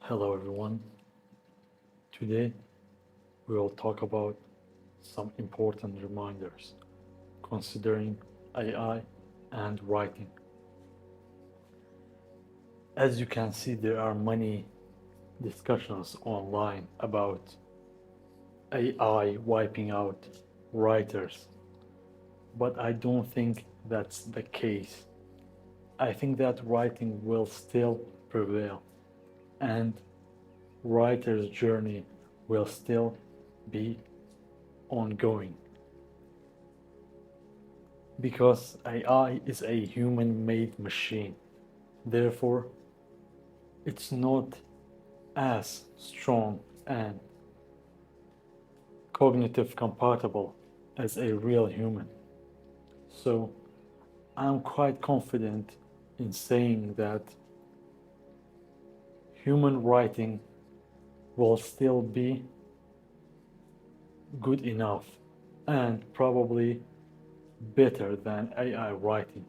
Hello everyone. Today we will talk about some important reminders considering AI and writing. As you can see, there are many discussions online about AI wiping out writers, but I don't think that's the case. I think that writing will still prevail and writer's journey will still be ongoing because AI is a human-made machine. Therefore, it's not as strong and cognitive compatible as a real human. So I'm quite confident in saying that human writing will still be good enough and probably better than AI writing.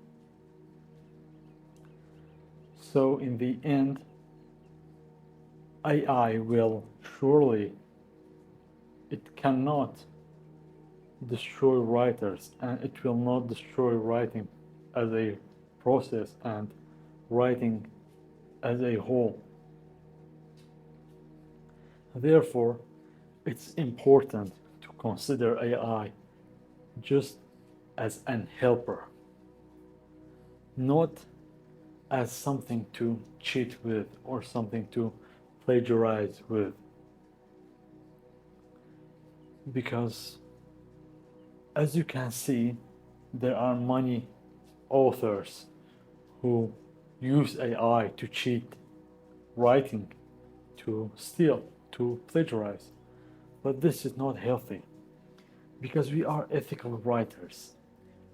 So in the end, AI will surely, it cannot destroy writers and it will not destroy writing as a process and writing as a whole. Therefore, it's important to consider AI just as an helper, not as something to cheat with or something to plagiarize with. Because as you can see, there are many authors who use AI to cheat writing, to steal, to plagiarize. But this is not healthy because we are ethical writers.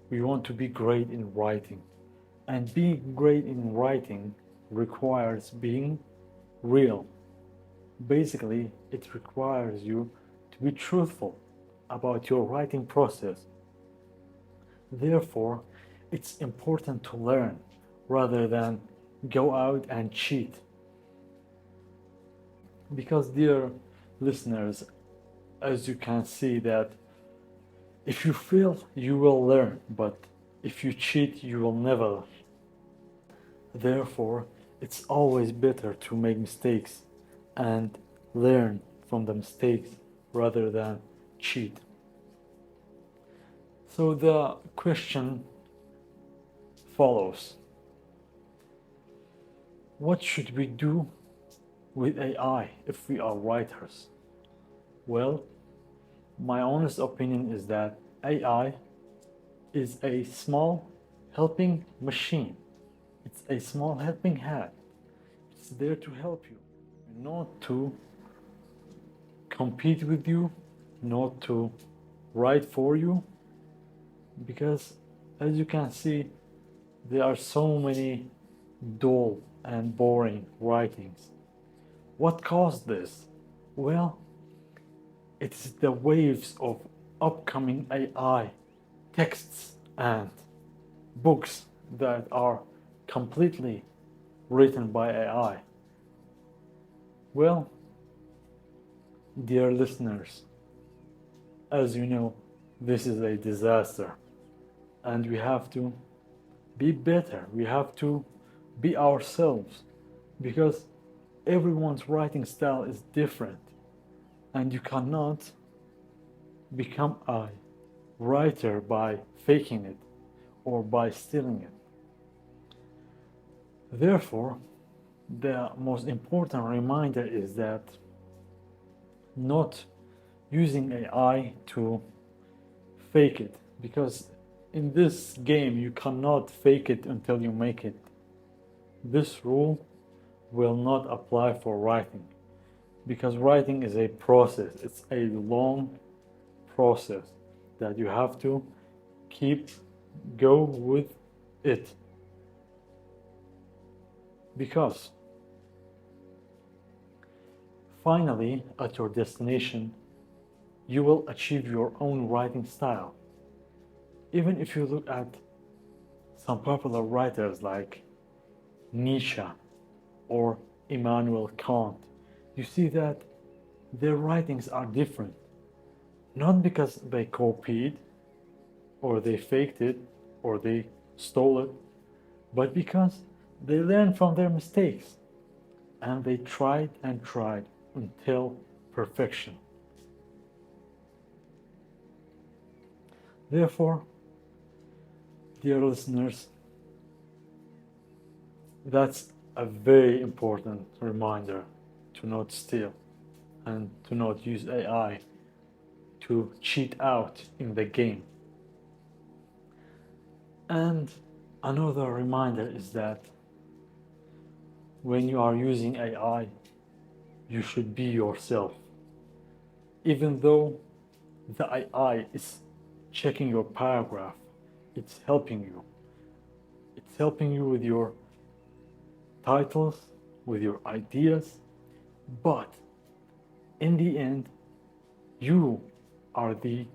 We want to be great in writing. And being great in writing requires being real. Basically, it requires you to be truthful about your writing process. Therefore, it's important to learn rather than go out and cheat. Because, dear listeners, as you can see that if you fail, you will learn, but if you cheat, you will never learn. Therefore, it's always better to make mistakes and learn from the mistakes rather than cheat. So the question follows: what should we do with AI if we are writers? Well, my honest opinion is that AI is a small helping machine. It's a small helping hand. It's there to help you, not to compete with you, not to write for you. Because as you can see, there are so many dull and boring writings. What caused this? Well, it's the waves of upcoming AI texts and books that are completely written by AI. Well, dear listeners, as you know, this is a disaster and we have to be better. We have to be ourselves because everyone's writing style is different and you cannot become a writer by faking it or by stealing it. Therefore, the most important reminder is that not using AI to fake it, because in this game you cannot fake it until you make it. This rule will not apply for writing because writing is a process. It's a long process that you have to go with it. Because finally, at your destination, you will achieve your own writing style. Even if you look at some popular writers like Nietzsche or Immanuel Kant, you see that their writings are different. Not because they copied, or they faked it, or they stole it, but because they learned from their mistakes and they tried and tried until perfection. Therefore, dear listeners, that's a very important reminder to not steal and to not use AI to cheat out in the game. And another reminder is that when you are using AI, you should be yourself. Even though the AI is checking your paragraph, it's helping you. It's helping you with your titles, with your ideas, but in the end, you are the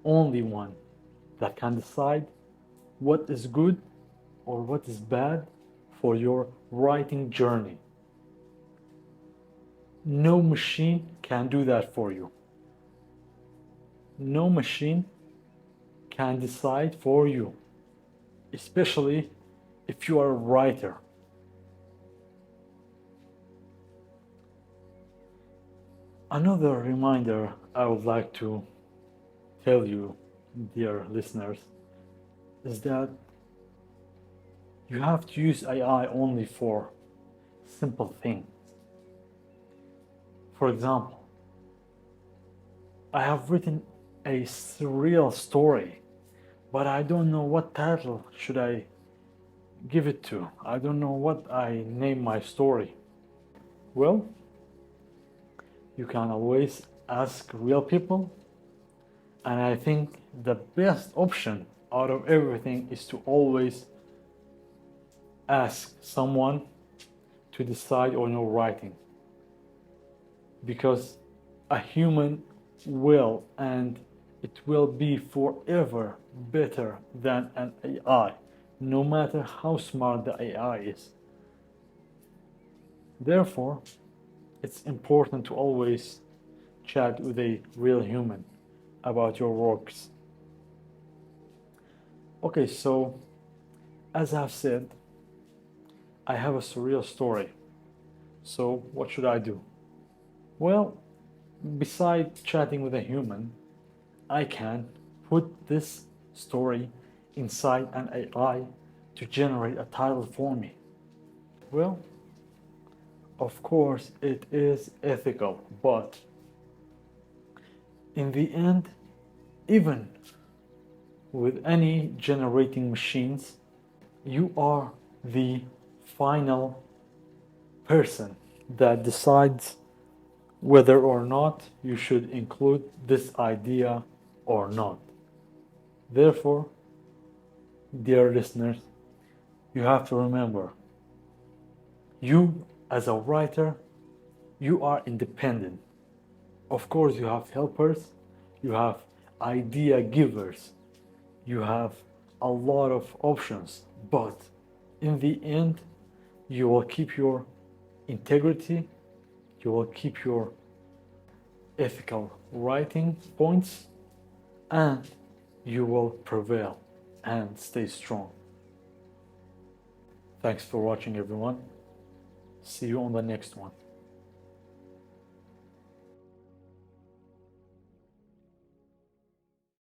only one that can decide what is good or what is bad for your writing journey. No machine can do that for you. No machine can decide for you, especially if you are a writer. Another reminder I would like to tell you, dear listeners, is that you have to use AI only for simple things. For example, I have written a surreal story, but I don't know what title should I give it to. I don't know what I name my story. Well, you can always ask real people, and I think the best option out of everything is to always ask someone to decide on your writing, because a human will, and it will be forever better than an AI, no matter how smart the AI is. Therefore, it's important to always chat with a real human about your works. Okay, so as I've said, I have a surreal story. So what should I do? Well, besides chatting with a human, I can put this story inside an AI to generate a title for me. Well, of course, it is ethical, but in the end, even with any generating machines, you are the final person that decides whether or not you should include this idea or not. Therefore, dear listeners, you have to remember, you as a writer, you are independent. Of course, you have helpers, you have idea givers, you have a lot of options, but in the end, you will keep your integrity, you will keep your ethical writing points, and you will prevail and stay strong. Thanks for watching, everyone. See you on the next one.